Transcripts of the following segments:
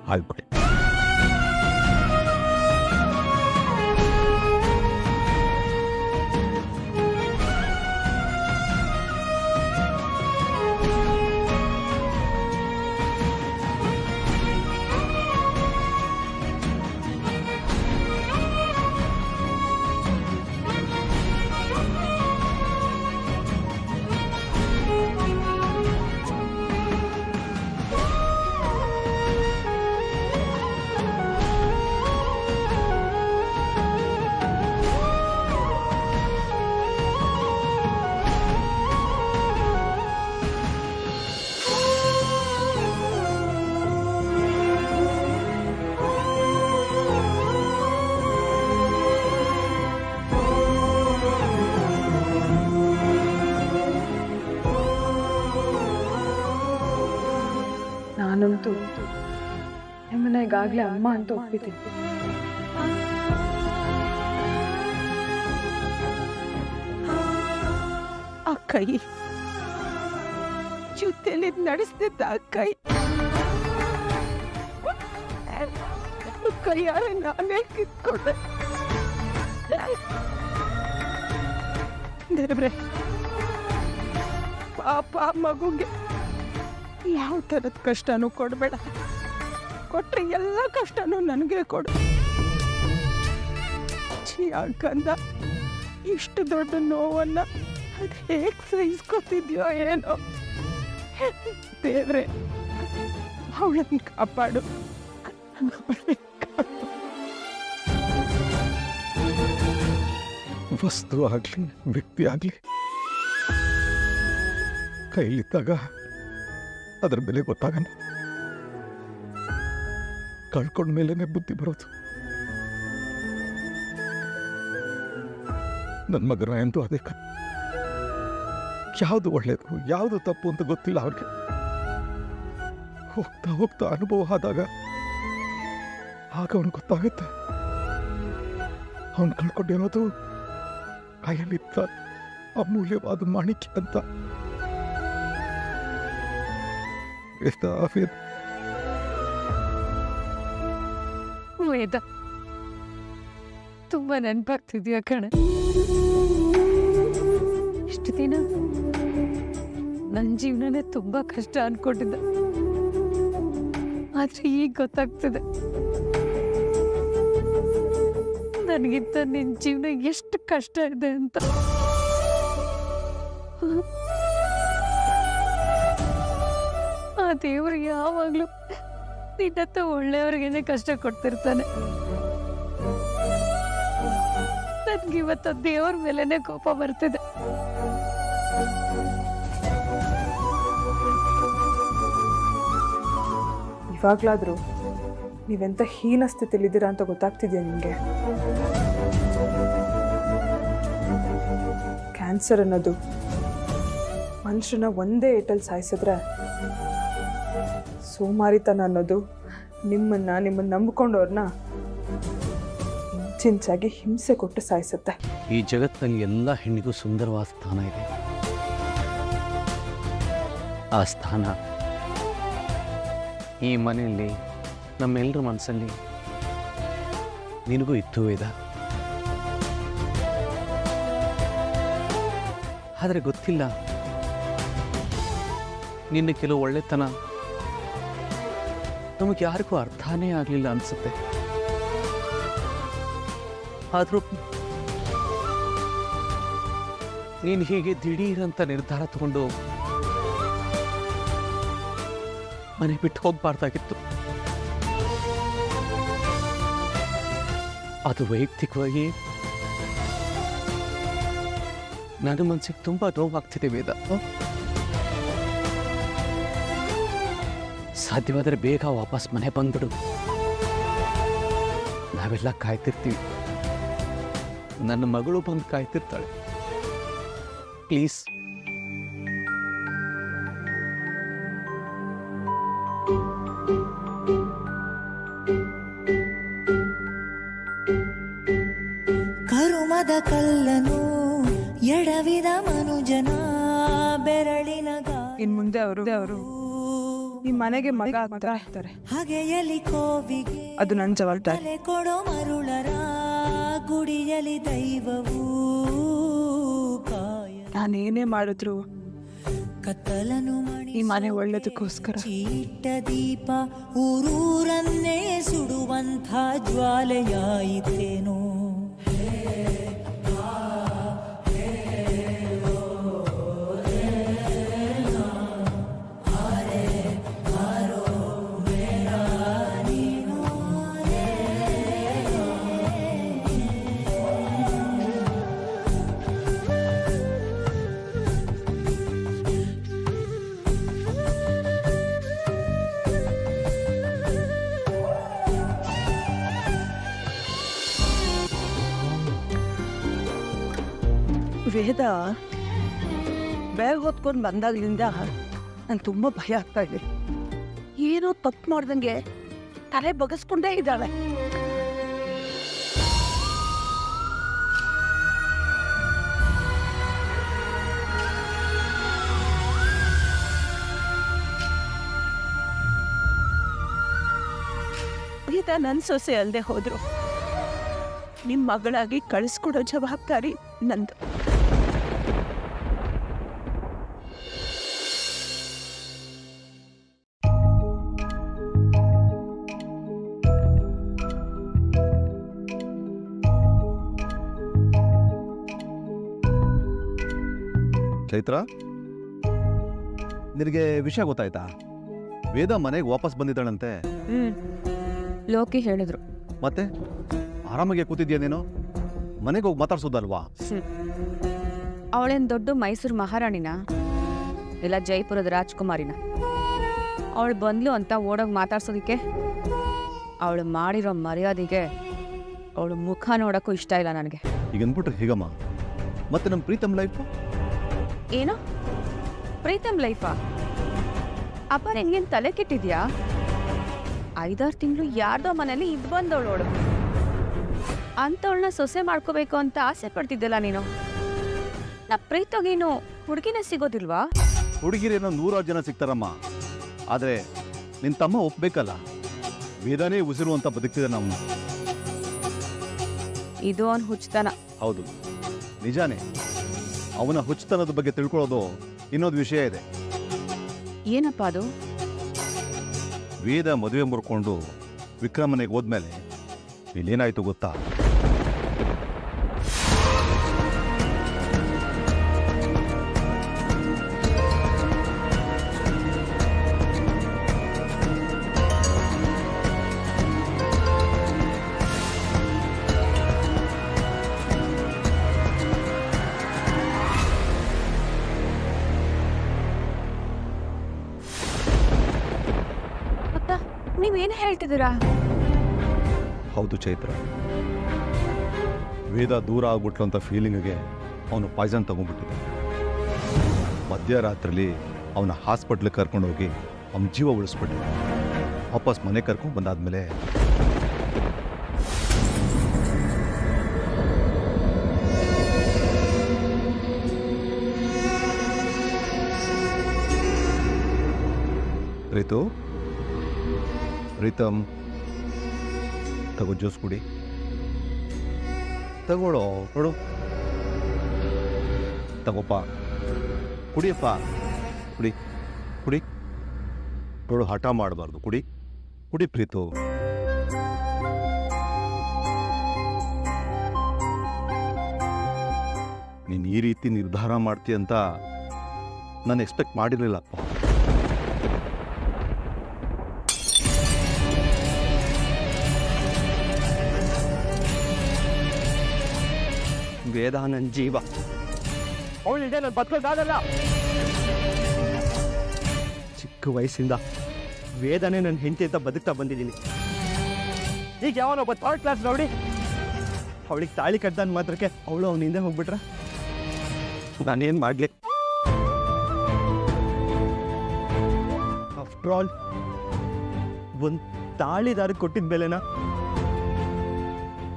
ಹಾಳ್ಬಿಡಿ. ನಾನಂತೂ ನಿಮ್ಮನ್ನ ಈಗಾಗಲೇ ಅಮ್ಮ ಅಂತ ಒಪ್ಪಿದ್ದೀನಿ. ಆ ಕೈ ಜೊತೆಲಿ ನಡೆಸ್ತಿದ್ದ ಆ ಕೈ ಕೈಯಾರ ನಾನೇ ಕಿತ್ಕೊಂಡೆ. ದೇವ್ರೆ, ಪಾಪ ಮಗುಗೆ ಯಾವ ಥರದ ಕಷ್ಟನೂ ಕೊಡಬೇಡ. ಕೊಟ್ರೆ ಎಲ್ಲ ಕಷ್ಟನೂ ನನಗೆ ಕೊಡು. ಯಾಕಂದ ಇಷ್ಟು ದೊಡ್ಡ ನೋವನ್ನ ಅದು ಹೇಗೆ ಸಹಿಸ್ಕೊತಿದ್ಯೋ ಏನೋ. ದೇವ್ರೆ, ಅವಳನ್ನು ಕಾಪಾಡು. ವಸ್ತು ಆಗಲಿ ವ್ಯಕ್ತಿ ಆಗಲಿ ಕೈಲಿದ್ದಾಗ ಅದರ ಬೆಲೆ ಗೊತ್ತಾಗಲ್ಲ. ಕಳ್ಕೊಂಡ್ಮೇಲೆ ಬುದ್ಧಿ ಬರೋದು. ನನ್ನ ಮಗನ ಅಂತೂ ಅದೇ ಯಾವುದು ಒಳ್ಳೇದು ಯಾವುದು ತಪ್ಪು ಅಂತ ಗೊತ್ತಿಲ್ಲ ಅವ್ರಿಗೆ. ಹೋಗ್ತಾ ಹೋಗ್ತಾ ಅನುಭವ ಆದಾಗ ಆಗ ಅವನು ಗೊತ್ತಾಗುತ್ತೆ ಅವನು ಕಳ್ಕೊಂಡಿರೋದು ಕೈಯಲ್ಲಿದ್ದ ಅಮೂಲ್ಯವಾದ ಮಾಣಿಕ್ಯ ಅಂತ. ವೇದ, ತುಂಬಾ ನೆನಪಾಗ್ತಿದ್ಯಾ ಕಣ. ಇಷ್ಟು ದಿನ ನನ್ನ ಜೀವನನೇ ತುಂಬಾ ಕಷ್ಟ ಅನ್ಕೊಂಡಿದ್ದ, ಆದ್ರೆ ಈಗ ಗೊತ್ತಾಗ್ತದೆ ನನಗಿಂತ ನಿನ್ ಜೀವನ ಎಷ್ಟು ಕಷ್ಟ ಇದೆ ಅಂತ. ಆ ದೇವರು ಯಾವಾಗ್ಲೂ ನಿನ್ನತ್ತ ಒಳ್ಳೆಯವ್ರಿಗೇನೆ ಕಷ್ಟ ಕೊಡ್ತಿರ್ತಾನೆ. ನನ್ಗಿವತ್ತ ದೇವ್ರ ಮೇಲೆನೆ ಕೋಪ ಬರ್ತಿದೆ. ಇವಾಗ್ಲಾದ್ರೂ ನೀವೆಂತ ಹೀನ ಸ್ಥಿತಿಲಿದ್ದೀರಾ ಅಂತ ಗೊತ್ತಾಗ್ತಿದ್ಯಾ ನಿಮಗೆ? ಕ್ಯಾನ್ಸರ್ ಅನ್ನೋದು ಮನುಷ್ಯನ ಒಂದೇ ಏಟಲ್ಲಿ ಸಾಯಿಸಿದ್ರೆ, ಸೋಮಾರಿತನ ಅನ್ನೋದು ನಿಮ್ಮನ್ನ ನಂಬಿಕೊಂಡವ್ರನ್ನ ಇಂಚಿಂಚಾಗಿ ಹಿಂಸೆ ಕೊಟ್ಟು ಸಾಯಿಸುತ್ತೆ. ಈ ಜಗತ್ತಿನಲ್ಲಿ ಎಲ್ಲ ಹೆಣ್ಣಿಗೂ ಸುಂದರವಾದ ಸ್ಥಾನ ಇದೆ. ಆ ಸ್ಥಾನ ಈ ಮನೆಯಲ್ಲಿ ನಮ್ಮೆಲ್ಲರ ಮನಸ್ಸಲ್ಲಿ ನಿನಗೂ ಇತ್ತು ವೇದ. ಆದರೆ ಗೊತ್ತಿಲ್ಲ, ನಿನ್ನ ಕೆಲವು ಒಳ್ಳೆತನ ನಮಗೆ ಯಾರಿಗೂ ಅರ್ಥನೇ ಆಗಲಿಲ್ಲ ಅನಿಸುತ್ತೆ. ಆದರೂ ನೀನು ಹೀಗೆ ದಿಢೀರಂತ ನಿರ್ಧಾರ ತಗೊಂಡು ಮನೆ ಬಿಟ್ಟು ಹೋಗ್ಬಾರ್ದಾಗಿತ್ತು. ಅದು ವೈಯಕ್ತಿಕವಾಗಿ ನನ್ನ ಮನಸ್ಸಿಗೆ ತುಂಬ ನೋವಾಗ್ತಿದೆ ವೇದ. ಸಾಧ್ಯವಾದರೆ ಬೇಗ ವಾಪಸ್ ಮನೆ ಬಂದ್ಬಿಡು. ನಾವೆಲ್ಲ ಕಾಯ್ತಿರ್ತೀವಿ. ನನ್ನ ಮಗಳು ಬಂದು ಕಾಯ್ತಿರ್ತಾಳೆ. ಪ್ಲೀಸ್. ಕರುಮದ ಕಲ್ಲನು ಎಡವಿದ ಮನುಜನ ಬೆರಳಿನ ಇನ್ ಮುಂದೆ ಅವರು ಈ ಮನೆಗೆ ಮಗ ಆಗ್ತಾರೆ. ಹಗೆಯಲಿ ಕೋವಿಗೆ ಅದು ನನ್ನ ಜವಾಬ್ದಾರಿ. ತಲೆ ಕೊಡೋ ಮರುಳರ ಗುಡಿಯಲಿ ದೈವವೂ ಕಾಯ. ನಾನೇನೇ ಮಾಡಿದ್ರು ಕತ್ತಲನು ಈ ಮನೆ ಒಳ್ಳೇದಕ್ಕೋಸ್ಕರ. ಚೀಟ ದೀಪ ಊರೂರನ್ನೇ ಸುಡುವಂಥ ಜ್ವಾಲೆಯಾಯಿತೇನೋ. ವೇದ ಬ್ಯಾಗ್ ಹೊತ್ಕೊಂಡು ಬಂದಾಗ್ಲಿಂದ ನಂಗೆ ತುಂಬ ಭಯ ಆಗ್ತಾ ಇದೆ. ಏನೋ ತಪ್ಪು ಮಾಡ್ದಂಗೆ ತಲೆ ಬಗಸ್ಕೊಂಡೇ ಇದ್ದಾಳೆ. ವೇದ ನನ್ನ ಸೊಸೆ ಅಲ್ಲದೆ ಹೋದ್ರು ನಿಮ್ಮ ಮಗಳಾಗಿ ಕಳಿಸ್ಕೊಡೋ ಜವಾಬ್ದಾರಿ ನಂದು. ಚೈತ್ರ, ನಿನಗೆ ವಿಷಯ ಗೊತ್ತಾಯ್ತಾ? ವೇದ ಮನೆಗೆ ವಾಪಸ್ ಬಂದಿದ್ದಾಳಂತೆ. ಲೋಕಿ ಹೇಳಿದ್ರು. ಮತ್ತೆ ಆರಾಮಾಗಿ ಕೂತಿದ್ಯಾ ನೀನು? ಮನೆಗೆ ಹೋಗಿ ಮಾತಾಡ್ಸೋದಲ್ವಾ? ಅವಳೇನು ದೊಡ್ಡ ಮೈಸೂರು ಮಹಾರಾಣಿನ ಇಲ್ಲ ಜೈಪುರದ ರಾಜ್ಕುಮಾರಿನ? ಅವಳು ಬಂದ್ಲು ಅಂತ ಓಡೋಗಿ ಮಾತಾಡ್ಸೋದಕ್ಕೆ? ಅವಳು ಮಾಡಿರೋ ಮರ್ಯಾದೆಗೆ ಅವಳು ಮುಖ ನೋಡೋಕ್ಕೂ ಇಷ್ಟ ಇಲ್ಲ ನನಗೆ. ಈಗ ಅಂದ್ಬಿಟ್ರೆ ಹೀಗಮ್ಮ. ಮತ್ತೆ ನಮ್ಮ ಪ್ರೀತಮ್ ಲೈಫು ಏನು ಪ್ರೀತಮ್ ಲೈಫಾ? ಅಪ್ಪ ನಿನ್ಗೇನು ತಲೆ ಕೆಟ್ಟಿದ್ಯಾ? 5-6 ತಿಂಗಳು ಯಾರ್ದೋ ಮನೇಲಿ ಇದ್ದು ಬಂದವಳು. ಅಂಥವಳನ್ನ ಸೊಸೆ ಮಾಡ್ಕೋಬೇಕು ಅಂತ ಆಸೆ ಪಡ್ತಿದ್ದಲ್ಲ ನೀನು. ನಾ ಪ್ರೀತೋಗೇನು ಹುಡುಗಿನೇ ಸಿಗೋದಿಲ್ವಾ? ಹುಡುಗಿರೇನೋ 100 ಜನ ಸಿಗ್ತಾರಮ್ಮ. ಆದರೆ ನಿನ್ನ ತಮ್ಮ ಒಪ್ಬೇಕಲ್ಲ. ವೇದನೇ ಉಸಿರು ಅಂತ ಬದುಕ್ತಿದ್ದ ನಮ್ಮ. ಇದು ಅವನ ಹುಚ್ಚತನ. ಹೌದು, ನಿಜಾನೇ. ಅವನ ಹುಚ್ಚತನದ ಬಗ್ಗೆ ತಿಳ್ಕೊಳ್ಳೋದು ಇನ್ನೊಂದು ವಿಷಯ ಇದೆ. ಏನಪ್ಪ ಅದು? ವೇದ ಮದುವೆ ಮುರ್ಕೊಂಡು ವಿಕ್ರಮನೆಗೆ ಹೋದ್ಮೇಲೆ ಇಲ್ಲೇನಾಯ್ತು ಗೊತ್ತಾ? ನೀವೇನು ಹೇಳ್ತಿದ್ದೀರಾ? ಹೌದು ಚೈತ್ರ, ವೇದ ದೂರ ಆಗ್ಬಿಟ್ಲು ಅಂತ ಫೀಲಿಂಗಿಗೆ ಅವನು ಪಾಯ್ಸನ್ ತಗೊಂಡ್ಬಿಟ್ಟಿದ್ದ. ಮಧ್ಯರಾತ್ರಿಲಿ ಅವನ ಹಾಸ್ಪಿಟ್ಲಿಗೆ ಕರ್ಕೊಂಡೋಗಿ ಅವನ ಜೀವ ಉಳಿಸ್ಬಿಟ್ಟಿದ್ದ. ವಾಪಸ್ ಮನೆ ಕರ್ಕೊಂಡು ಬಂದಾದ್ಮೇಲೆ ಪ್ರೀತಮ್ ತಗೋ ಜ್ಯೂಸ್ ಕುಡಿ. ತಗೊಳ್ಳೋ, ನೋಡು, ತಗೋಪ್ಪ, ಕುಡಿಯಪ್ಪ, ಕುಡಿ ಕುಡಿ. ನೋಡು, ಹಠ ಮಾಡಬಾರ್ದು. ಕುಡಿ ಕುಡಿ ಪ್ರೀತು. ನೀನು ಈ ರೀತಿ ನಿರ್ಧಾರ ಮಾಡ್ತೀಯ ಅಂತ ನಾನು ಎಕ್ಸ್ಪೆಕ್ಟ್ ಮಾಡಿರಲಿಲ್ಲಪ್ಪ. ವೇದ ನನ್ನ ಜೀವ. ಅವಳಿದೆ ನನ್ನ ಬದುಕೋದಾಗಲ್ಲ. ಚಿಕ್ಕ ವಯಸ್ಸಿಂದ ವೇದನೆ ನನ್ನ ಹೆಂಡತಿ ಅಂತ ಬದುಕ್ತಾ ಬಂದಿದ್ದೀನಿ. ಈಗ ಯಾವನೊಬ್ಬ 3rd ಕ್ಲಾಸ್ ನೋಡಿ ಅವಳಿಗೆ ತಾಳಿ ಕಟ್ದಾನ ಮಾತ್ರಕ್ಕೆ ಅವಳು ಅವನ ಹಿಂದೆ ಹೋಗ್ಬಿಟ್ರ ನಾನೇನು ಮಾಡಲಿ? ಆಫ್ಟರ್ ಆಲ್ ಒಂದು ತಾಳಿದಾರ ಕೊಟ್ಟಿದ್ದ ಬೆಲೆನ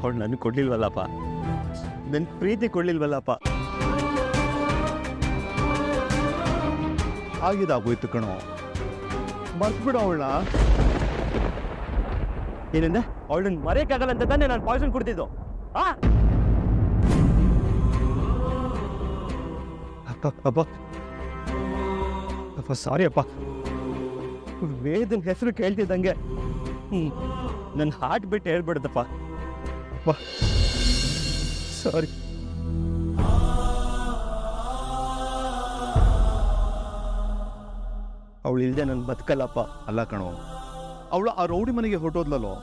ಅವಳು ನನಗೆ ಕೊಡ್ಲಿಲ್ವಲ್ಲಪ್ಪ, ನನ್ನ ಪ್ರೀತಿ ಕೊಡ್ಲಿಲ್ವಲ್ಲಪ್ಪ. ಆಗಿದಾಗೋಯ್ತು ಕಣೋ. ಮರ್ತ್ಬಿಡು ಅವಳ. ಏನಂದೆ? ಅವಳನ್ನ ಮರೆಯಕ್ಕಾಗಲ್ಲ ಅಂತ ತಾನೇ ನಾನು ಪಾಯ್ಸನ್ ಕುಡ್ತಿದ್ದು. ಆ ಅಪ್ಪ ಅಪ್ಪ ಅಪ್ಪ ಸಾರಿ ಅಪ್ಪ. ವೇದನ್ ಹೆಸರು ಕೇಳ್ತಿದ್ದಂಗೆ ನನ್ನ ಹಾರ್ಟ್ ಬಿಟ್ಟು ಹೇಳ್ಬಿಡ್ದಪ್ಪ. ಅಪ್ಪ ಸಾರಿ. ಅವಳು ಇಲ್ದೆ ನಾನು ಬದುಕಲ್ಲಪ್ಪ. ಅಲ್ಲ ಕಣೋ, ಅವಳು ಆ ರೌಡಿ ಮನೆಗೆ ಹೊರಟೋದ್ಲಲ್ಲೋ,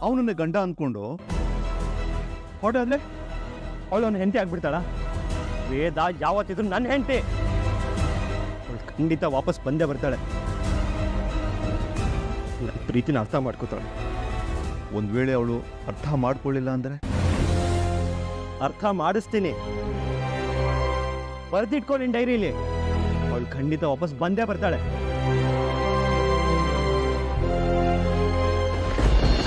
ಅವನನ್ನೇ ಗಂಡ ಅಂದ್ಕೊಂಡು ಹೊರಟಾದ್ಲೆ ಅವಳು ಅವನ ಹೆಂಡತಿ ಆಗ್ಬಿಡ್ತಾಳ? ವೇದ ಯಾವತ್ತಿದ್ರು ನನ್ನ ಹೆಂಡತಿ. ಅವಳು ಖಂಡಿತ ವಾಪಸ್ ಬಂದೇ ಬರ್ತಾಳೆ. ನನ್ನ ಪ್ರೀತಿನ ಅರ್ಥ ಮಾಡ್ಕೋತಾಳೆ. ಒಂದ್ ವೇಳೆ ಅವಳು ಅರ್ಥ ಮಾಡ್ಕೊಳ್ಳಿಲ್ಲ ಅಂದ್ರೆ? ಅರ್ಥ ಮಾಡಿಸ್ತೀನಿ. ಬರ್ದಿಟ್ಕೊ ನಿನ್ ಡೈರಿಲಿ. ಅವಳು ಖಂಡಿತ ವಾಪಸ್ ಬಂದೇ ಬರ್ತಾಳೆ.